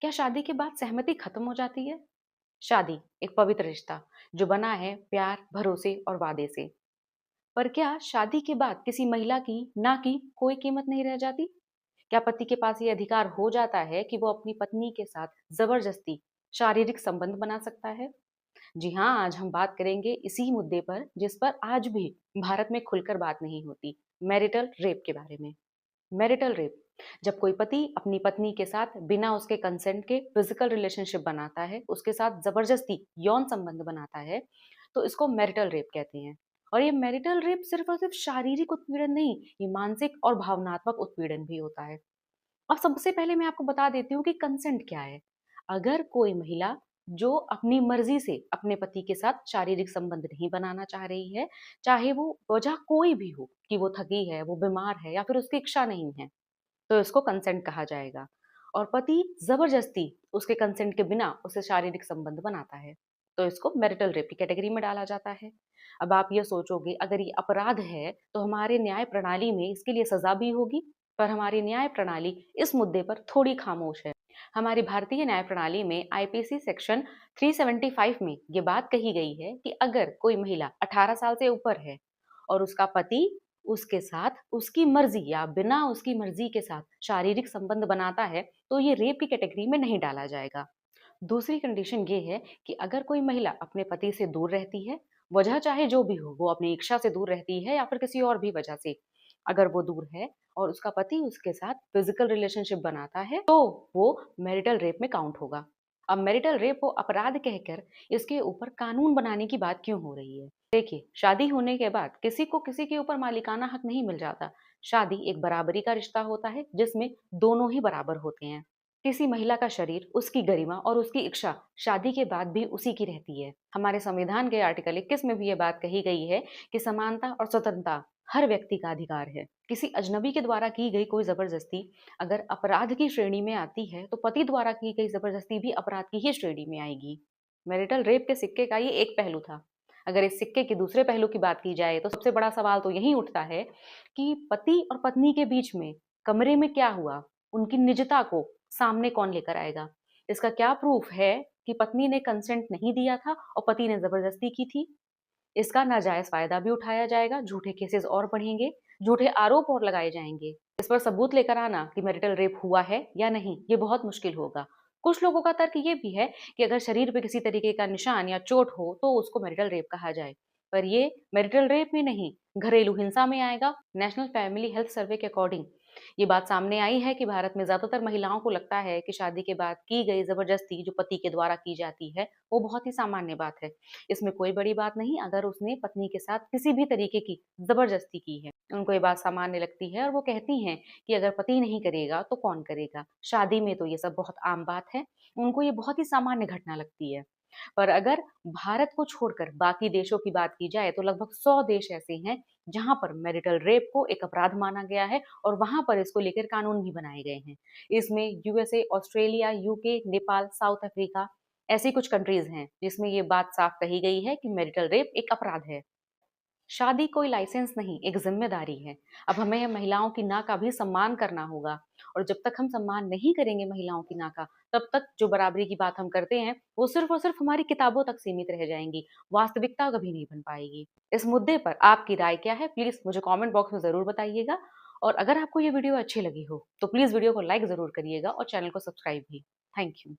क्या शादी के बाद सहमति खत्म हो जाती है? शादी एक पवित्र रिश्ता जो बना है प्यार, भरोसे और वादे से। पर क्या शादी के बाद किसी महिला की ना की कोई कीमत नहीं रह जाती? क्या पति के पास ये अधिकार हो जाता है कि वो अपनी पत्नी के साथ जबरदस्ती शारीरिक संबंध बना सकता है? जी हाँ, आज हम बात करेंगे इसी मुद्दे पर जिस पर आज भी भारत में खुलकर बात नहीं होती, मैरिटल रेप के बारे में। मैरिटल रेप जब कोई पति अपनी पत्नी के साथ बिना उसके कंसेंट के फिजिकल रिलेशनशिप बनाता है, उसके साथ जबरदस्ती यौन संबंध बनाता है, तो इसको मैरिटल रेप कहते हैं। और ये मैरिटल रेप सिर्फ और सिर्फ शारीरिक उत्पीड़न नहीं, ये मानसिक और भावनात्मक उत्पीड़न भी होता है। अब सबसे पहले मैं आपको बता देती हूँ कि कंसेंट क्या है। अगर कोई महिला जो अपनी मर्जी से अपने पति के साथ शारीरिक संबंध नहीं बनाना चाह रही है, चाहे वो वजह कोई भी हो कि वो थकी है, वो बीमार है या फिर उसकी इच्छा नहीं है, तो इसको कंसेंट कहा जाएगा। और पति जबरदस्ती उसके कंसेंट के बिना उससे शारीरिक संबंध बनाता है, तो इसको मैरिटल रेप की कैटेगरी में डाला जाता है। अब आप ये सोचोगे अगर ये अपराध है तो हमारे न्याय प्रणाली में इसके लिए सजा भी होगी, पर हमारी न्याय प्रणाली इस मुद्दे पर थोड़ी खामोश है। हमारी भारतीय न्याय प्रणाली में आईपीसी सेक्शन 375 में ये बात कही गई है कि अगर कोई महिला 18 साल से ऊपर है और उसका पति उसके साथ उसकी मर्जी या बिना उसकी मर्जी के साथ शारीरिक संबंध बनाता है, तो ये रेप की कैटेगरी में नहीं डाला जाएगा। दूसरी कंडीशन ये है कि अगर कोई महिला अपने पति से दूर रहती है, वजह चाहे जो भी हो, वो अपनी इच्छा से दूर रहती है या फिर किसी और भी वजह से, अगर वो दूर है और उसका पति उसके साथ फिजिकल रिलेशनशिप बनाता है, तो वो मैरिटल रेप में काउंट होगा। अब मैरिटल रेप को अपराध कहकर इसके ऊपर कानून बनाने की बात क्यों हो रही है? देखिए, शादी होने के बाद किसी को किसी के ऊपर मालिकाना हक नहीं मिल जाता। शादी एक बराबरी का रिश्ता होता है जिसमें दोनों ही बराबर होते हैं। किसी महिला का शरीर, उसकी गरिमा और उसकी इच्छा शादी के बाद भी उसी की रहती है। हमारे संविधान के आर्टिकल 21 में भी ये बात कही गई है कि समानता और स्वतंत्रता हर व्यक्ति का अधिकार है। किसी अजनबी के द्वारा की गई कोई जबरदस्ती अगर अपराध की श्रेणी में आती है, तो पति द्वारा की गई जबरदस्ती भी अपराध की ही श्रेणी में आएगी। मैरिटल रेप के सिक्के का ये एक पहलू था। अगर इस सिक्के के दूसरे पहलू की बात की जाए तो सबसे बड़ा सवाल तो यही उठता है कि पति और पत्नी के बीच में कमरे में क्या हुआ, उनकी निजता को सामने कौन लेकर आएगा? इसका क्या प्रूफ है कि पत्नी ने कंसेंट नहीं दिया था और पति ने जबरदस्ती की थी? इसका नाजायज फायदा भी उठाया जाएगा, झूठे केसेस और बढ़ेंगे, झूठे आरोप और लगाए जाएंगे। इस पर सबूत लेकर आना कि मैरिटल रेप हुआ है या नहीं, ये बहुत मुश्किल होगा। कुछ लोगों का तर्क ये भी है कि अगर शरीर पे किसी तरीके का निशान या चोट हो तो उसको मैरिटल रेप कहा जाए, पर ये मैरिटल रेप में नहीं, घरेलू हिंसा में आएगा। नेशनल फैमिली हेल्थ सर्वे के अकॉर्डिंग ये बात सामने आई है कि भारत में ज्यादातर महिलाओं को लगता है कि शादी के बाद की गई जबरदस्ती जो पति के द्वारा की जाती है, वो बहुत ही सामान्य बात है। इसमें कोई बड़ी बात नहीं अगर उसने पत्नी के साथ किसी भी तरीके की जबरदस्ती की है। उनको ये बात सामान्य लगती है और वो कहती हैं कि अगर पति नहीं करेगा तो कौन करेगा। शादी में तो ये सब बहुत आम बात है, उनको ये बहुत ही सामान्य घटना लगती है। पर अगर भारत को छोड़कर बाकी देशों की बात की जाए तो लगभग 100 देश ऐसे हैं जहां पर मैरिटल रेप को एक अपराध माना गया है और वहां पर इसको लेकर कानून भी बनाए गए हैं। इसमें USA, Australia, UK, Nepal, south Africa, ऐसी कुछ कंट्रीज हैं जिसमें ये बात साफ कही गई है कि मैरिटल रेप एक अपराध है। शादी कोई लाइसेंस नहीं, एक जिम्मेदारी है। अब हमें महिलाओं की ना का भी सम्मान करना होगा, और जब तक हम सम्मान नहीं करेंगे महिलाओं की ना का, तब तक जो बराबरी की बात हम करते हैं वो सिर्फ और सिर्फ हमारी किताबों तक सीमित रह जाएंगी, वास्तविकता कभी नहीं बन पाएगी। इस मुद्दे पर आपकी राय क्या है, प्लीज मुझे कमेंट बॉक्स में जरूर बताइएगा। और अगर आपको ये वीडियो अच्छी लगी हो तो प्लीज वीडियो को लाइक जरूर करिएगा और चैनल को सब्सक्राइब भी। Thank you.